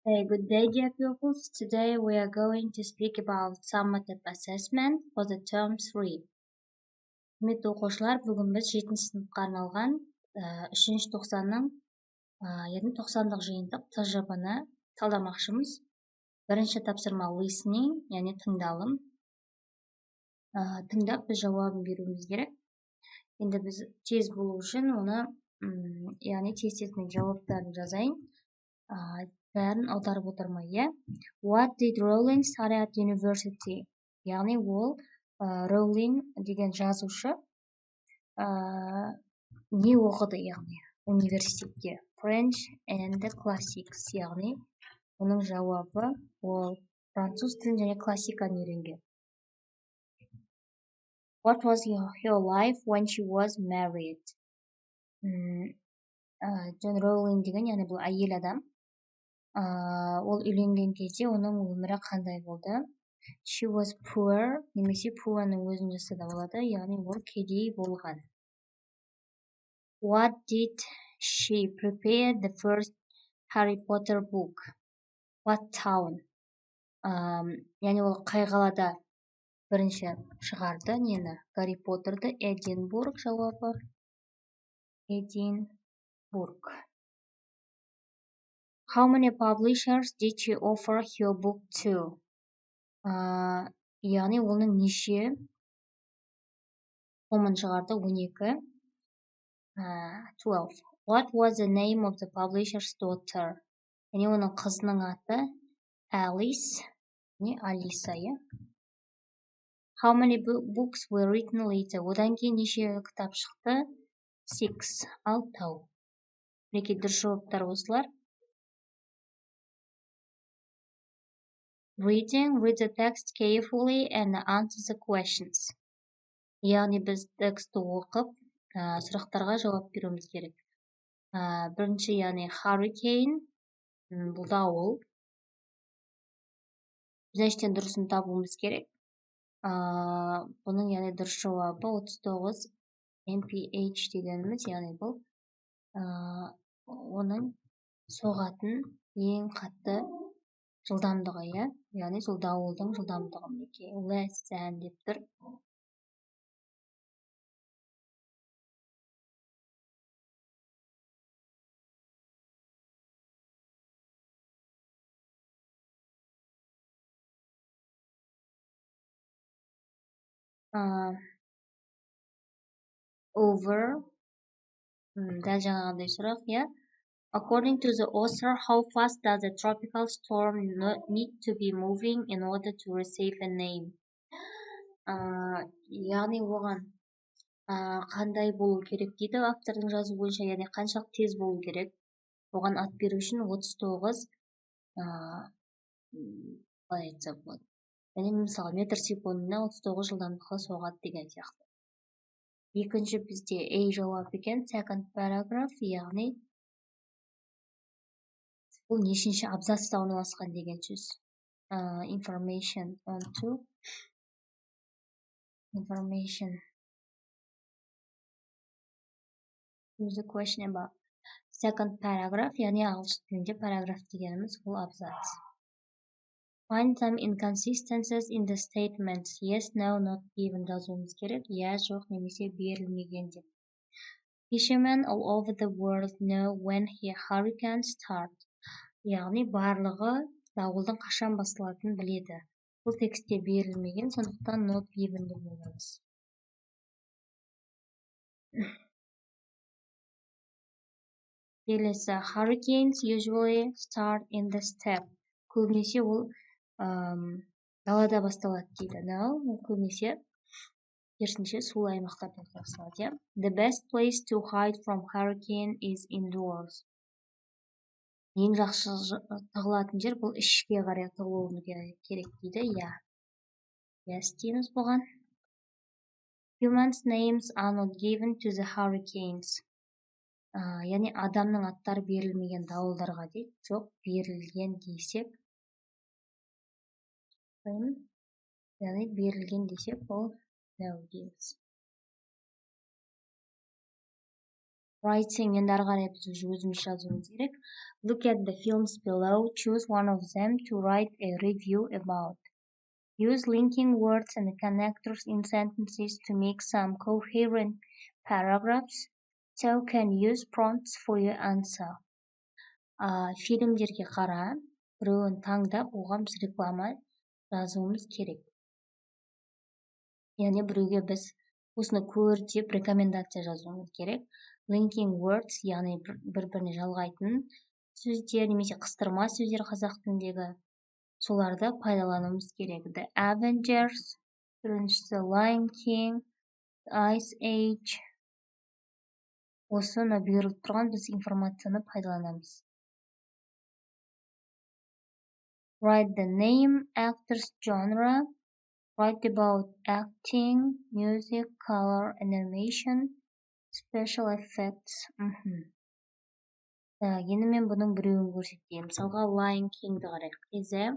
Hey, good day, dear pupils. Today we are going to speak about summative assessment for the term 3. Құрметті оқушылар, бүгін біз 7-ші сыныпқа арналған 3-ші тоқсанның, яғни 90-дық жиынтық тжб-ны талдамақшымыз. Бірінші тапсырма listening, яғни тыңдалым. Тыңдап біз жауабын беруіміз керек. Енді біз тез болу үшін оны, яғни тестесінің жауаптарын жазайын. Бәрін аударып отырмай, иә? What did Rowling study at university? Яғни ол Rowling деген жазушы не оқыды, яғни университетте? French and the classics, яғни оның жауабы ол француз тілін және классиканы үйренген. What was her life when she was married? Джон Роулинг деген, яғни бұл әйел адам. Ол үйленген кезде оның өмірі қандай болды? She was poor, немесе poor'ның өзін жасаса да болады, яғни ол кедей болған. What did she prepare the first Harry Potter book? What town? Яғни ол қай қалада бірінші шығарды, нені? Гарри Поттерді. Эдинбург жауабы. Эдинбург. How many publishers did she offer her book to? Яғни оның неше томын шығарды? 12. 12. What was the name of the publisher's daughter? Яғни оның қызының аты Alice. Не Алиса, иә? How many books were written later? Одан кейін неше кітап шықты? 6. 6. Мінекей дұрыс жауаптар осылар. Reading, read the text carefully and answer the questions. Яғни біз тексті оқып, сұрақтарға жауап беруіміз керек. Бірінші, яғни hurricane, бұл дауыл. Бізден дұрысын табуымыз керек. Бұның яғни дұрыс жауабы 39 mph дегеніміз, яғни бұл оның соғатын ең қатты жылдамдығы, иә? Яғни сол дауылдың жылдамдығы мінекей. Less than деп тұр. Over. Дәл жаңағындай сұрақ, иә? According to the author, how fast does a tropical storm need to be moving in order to receive a name? Яғни оған қандай болу керек дейді автордың жазу бойынша, яғни қаншалық тез болу керек? Оған ат беру үшін 39 қалай айтсақ болады. Яғни мысалы метр секундына 39 жылдамдықта соғады деген сияқты. Екінші бізде A жауап екен, second paragraph, яғни бұл нешінші абзацта орналасқан деген сөз. Information on to. Information. Here's the question about second paragraph, яғни ағылшын тілінде параграф дегеніміз бұл абзац. Find some inconsistencies in the statements. Yes, no, not given жазуымыз керек. Я, жоқ, немесе берілмеген деп. Fishermen all over the world know when hurricanes start. Яғни барлығы дауылдың қашан басталатынын біледі. Бұл текстте берілмеген, сондықтан not given деп жазамыз. Келесі, hurricanes usually start in the steppe. Көбінесе ол далада басталады дейді. No, көбінесе керісінше сулы аймақтарда басталады. The best place to hide from hurricane is indoors. Ең жақсы тығылатын жер бұл ішке қарай тығылуы керек дейді. Yes, дейміз бұған. Humans' names are not given to the hurricanes. Яғни адамның аттары берілмеген дауылдарға дейді. Жоқ, берілген десек. Яғни берілген десек, ол no дейміз. Writing енді ары қарай біз уже өзіміз жазуымыз керек. Look at the films below. Choose one of them to write a review about. Use linking words and connectors in sentences to make some coherent paragraphs. So can use prompts for your answer. Фильмдерге қара, біреуін таңдап, оған біз реклама жазуымыз керек. Яғни біреуге біз осыны көр деп рекомендация жазуымыз керек. Linking words, яғни бір-біріне жалғайтын сөздер немесе қыстырма сөздер қазақ тіліндегі, соларды пайдалануымыз керек. The Avengers, біріншісі Lion King, Ice Age. Осыны беріліп тұрған біз информацияны пайдаланамыз. Write the name, actors, genre. Write about acting, music, color, animation, special effects. Енді мен бұның біреуін көрсетейін. Мысалға Lion King'ді қарайық. Кезі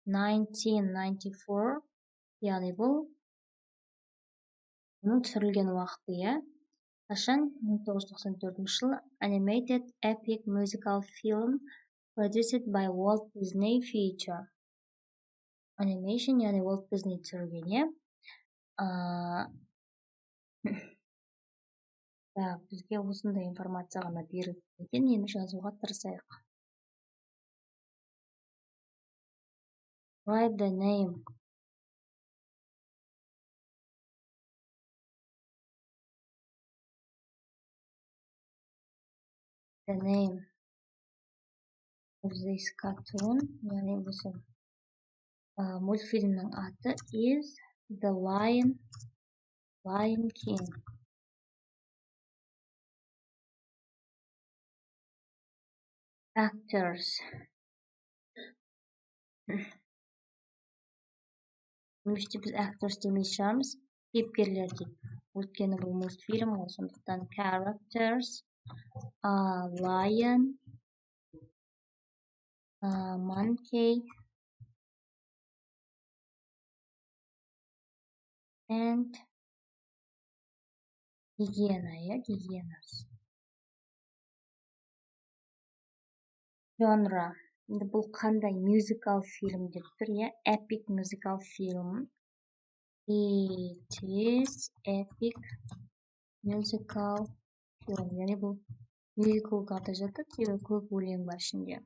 1994, яғни бұл бұның түсірілген уақыты, иә. Қашан? 1994 жыл. Animated epic musical film produced by Walt Disney Feature. Animation, яғни Walt Disney түсірген, иә. Бізге осындай информация ғана берілген екен, енді жазуға тырысайық. Write the name. The name of this cartoon, яғни осы мультфильмнің аты is The Lion King. Actors. Немесе біз actors демей шығармыз, кейіпкерлер дейді. Өйткені бұл мультфильм, сондықтан characters, lion, monkey, and hyenas. Genre. Енді бұл қандай musical film деп тұр, epic musical film. It is epic musical film. Яғни бұл musicalға да жатады, себебі көп өлең бар ішінде.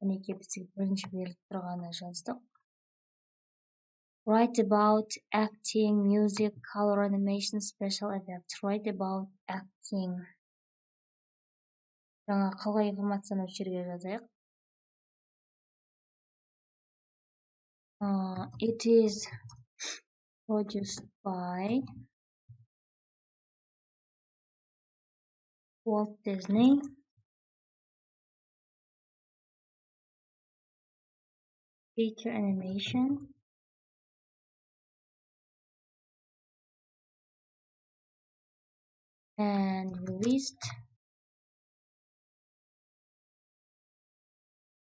Мінекей бізге бірінші беріліп тұрғаны жаздық. Write about acting, music, color, animation, special effects. Write about acting. Жаңа қалған информацияны осы жерге жазайық. It is produced by Walt Disney Feature Animation and released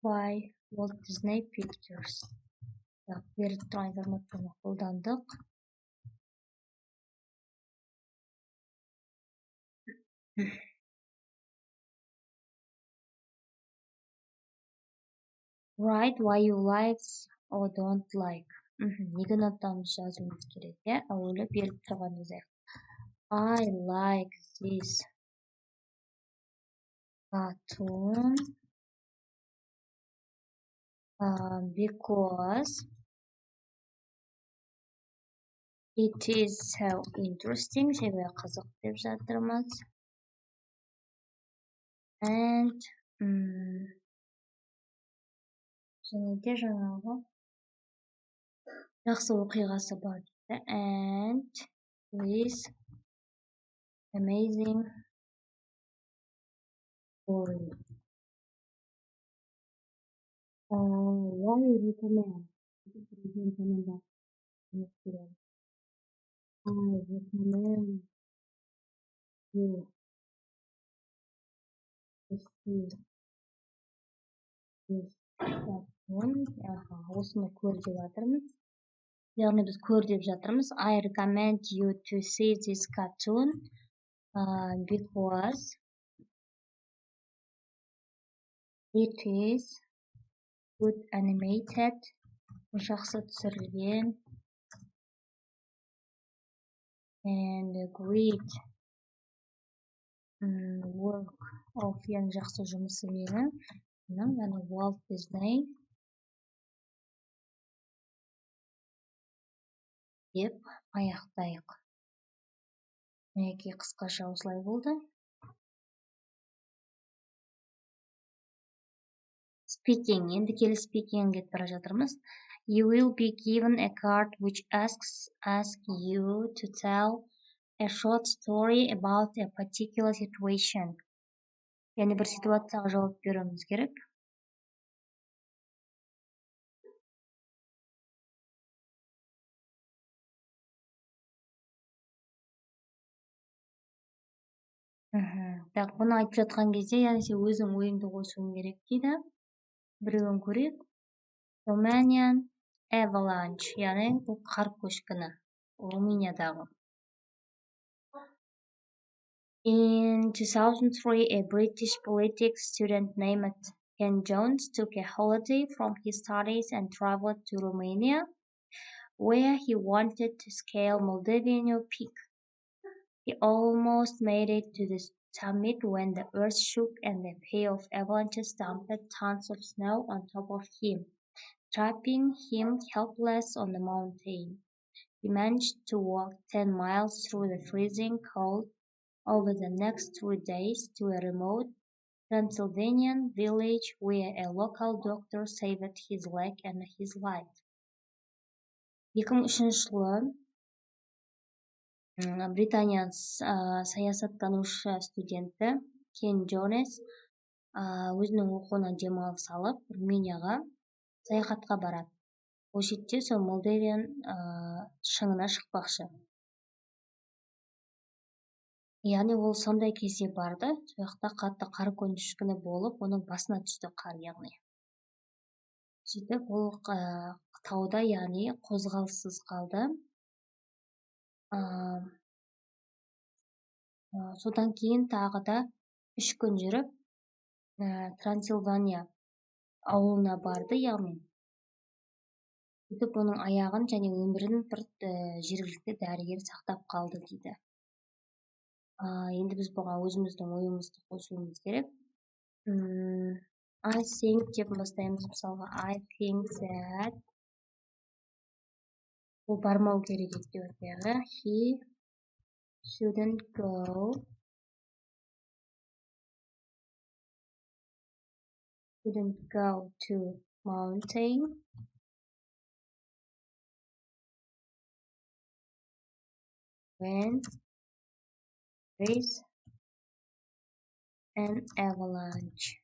by Walt Disney Pictures. Беріліп тұрған информацияны қолдандық. Write why you like or don't like. Неге ұнатамыз жазуымыз керек, әуелі беріліп тұрған өзек. I like this cartoon because it is so interesting. Себебі қызық деп жатырмыз. And және де жаңағы жақсы оқиғасы бар дейді. And with amazing story. Why recommend? I recommend you to see this cartoon. Осыны көр деп жатырмыз. Яғни біз көр деп жатырмыз. I recommend you to see this cartoon because It is good animated. Жақсы түсірілген. And great work of, яғни жақсы жұмысы менің. Яғни Walt Disney деп аяқтайық. Мінекей қысқаша осылай болды. Speaking. Енді келі speaking кетіп бара жатырмыз. You will be given a card which asks you to tell a short story about a particular situation. Яғни бір ситуацияға жауап беруіміз керек. Так, бұны айтып жатқан кезде, яғни сен өзің ойыңды қосуың керек дейді. Біреуін көрейік. Romanian avalanche, яғни бұл қар көшкіні. Румыниядағы. In 2003, a British politics student named Ken Jones took a holiday from his studies and traveled to Romania, where he wanted to scale Moldavian peak. He almost made it to the summit when the earth shook and a pair of avalanches dumped tons of snow on top of him, trapping him helpless on the mountain. He managed to walk 10 miles through the freezing cold over the next 3 days to a remote Transylvanian village where a local doctor saved his leg and his life. 2003 жылы Британия саясаттанушы студенті Кен Джонес өзінің оқуына демалыс алып, Румынияға саяхатқа барады. Ол жерде сол Молдавиян шыңына шықпақшы. Яғни ол сондай кезде барды, сол жақта қатты қар көшкіні болып, оның басына түсті қар, яғни. Сөйтіп ол тауда, яғни қозғалыссыз қалды. Содан кейін тағы да 3 күн жүріп, Трансилвания ауылына барды, яғни. Сөйтіп оның аяғын және өмірін бір жергілікті дәрігер сақтап қалды дейді. Енді біз бұған өзіміздің ойымызды қосуымыз керек. I think деп бастаймыз, мысалға I think that ол бармау керек еді. He shouldn't go to mountain when there is an avalanche.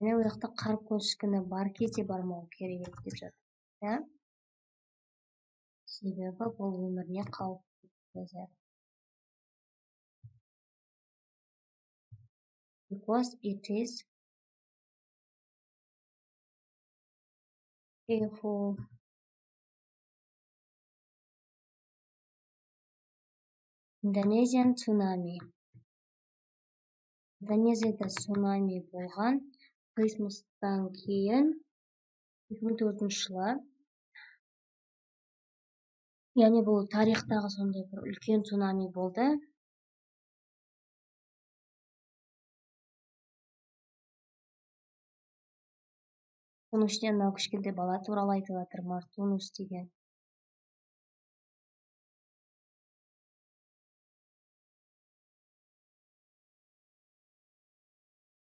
Міне ол жақта қар көшкіні бар кезде бармау керек еді деп жатыр. Себебі бұл өміріне қауіп төндіреді. Because it is fearful. Indonesian tsunami. Индонезияда цунами болған. Крисмастан кейін 2004 жылы. Яғни бұл тарихтағы сондай бір үлкен цунами болды. Оның ішінде мынау кішкентай бала туралы айтып жатыр, Мартунус деген.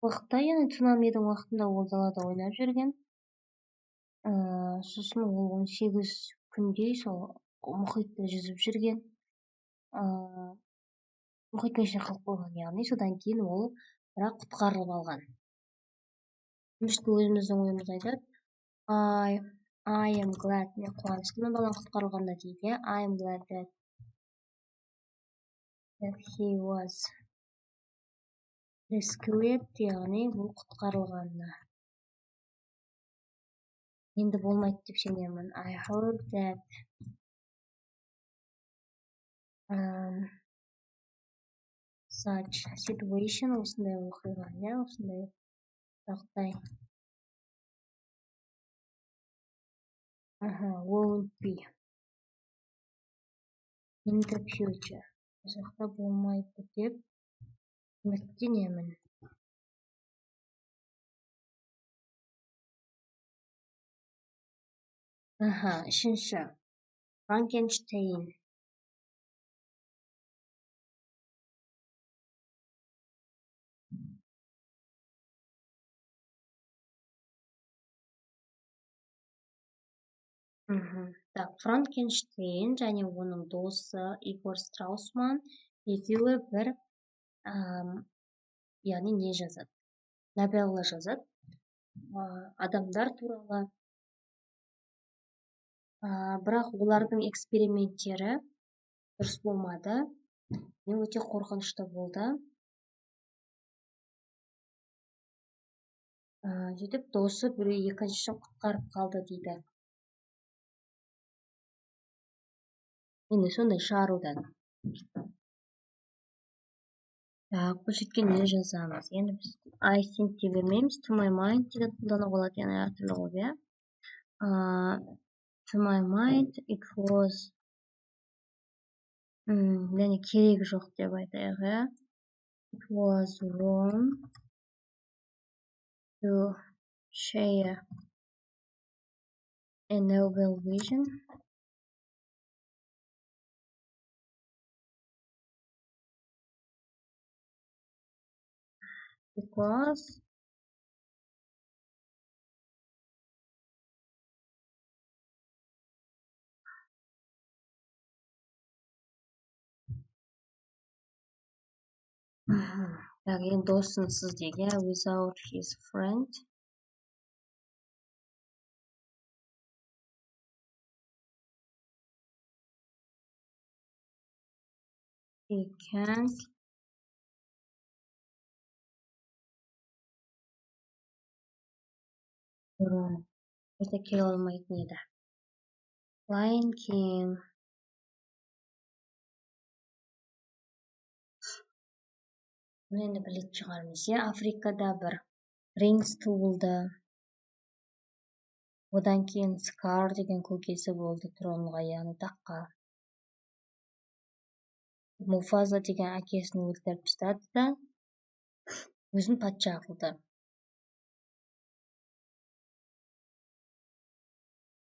Уақытта, яғни цунамидің уақытында ол далада ойнап жүрген. Сосын ол 18 күндей сол мұхитта жүзіп жүрген. Мұхиттың ішінде қалып қойған, яғни содан кейін ол бірақ құтқарылып алған. Өзіміздің ойымыз айтады. I am glad. Мен қуаныштымын балам құтқарылғанда дейді. I am glad that he was rescued, яғни бұл құтқарылғанына. Енді болмайды деп сенемін. I heard that such situation, осындай оқиға, осындай жағдай Won't be in the future. Жақта болмайды деп үміттенемін. Үшінші. Frankenstein. Так, Франкенштейн және оның досы Игор Страусман екеуі бір яғни не жазады? Новелла жазады. Адамдар туралы. Бірақ олардың эксперименттері дұрыс болмады. Мен өте қорқынышты болды. Жетіп досы біреу екіншісін құтқарып қалды дейді. Енді сондай шығарудан. Так, бұл жеткен не жазамыз? Енді біз I think деп бермейміз. To my mind деп қолдануға болады, яғни әртүрлі ғой, иә. To my mind it was яғни керегі жоқ деп айтайық, иә. It was wrong to share a novel vision because яғни досынсыз деген without his friend he can't run. Өте келе алмайтын еді. Lion King. Енді білетін шығармыз, иә. Африкада бір реңс туылды. Одан кейін Скар деген көкесі болды тронға, яғни таққа. Муфаза деген әкесін өлтіріп тастады да өзін патша қылды.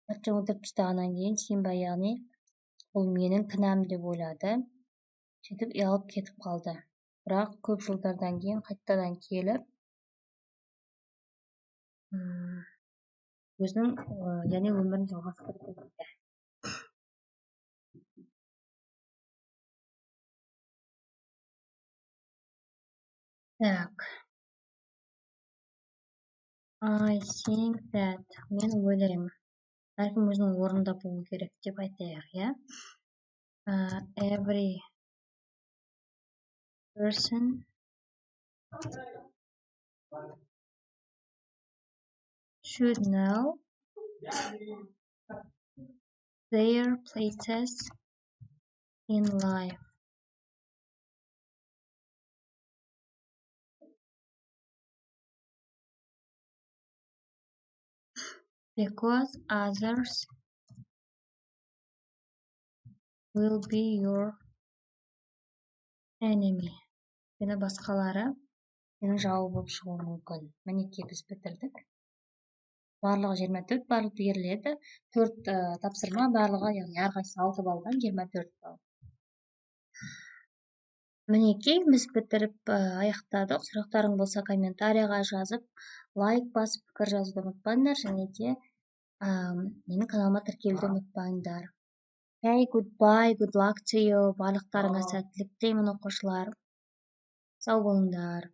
Патша өлтіріп тастағаннан кейін Симба, яғни ол менің кінәм деп ойлады. Сөйтіп ұялып кетіп қалды. Бірақ көп жылдардан кейін қайтадан келіп өзінің яғни өмірін жалғастырды дейді. Так. I think that мен ойлаймын. Әркім өзінің орнында болу керек деп айтайық, иә. Every person should know their places in life. Because others will be your enemy. Яғни басқалары сенің жауы болып шығуы мүмкін. Мінекей біз бітірдік. Барлығы 24, барлығы беріледі. 4 тапсырма, барлығы, яғни әрқайсысы 6 балдан 24 балл. Мінекей біз бітіріп аяқтадық. Сұрақтарың болса комментарияға жазып, лайк басып, пікір жазуды ұмытпаңдар, және де менің каналыма тіркелуді ұмытпаңдар. Okay, goodbye, good luck to you. Барлықтарыңа сәттілік тілеймін, оқушылар. Сау болыңдар.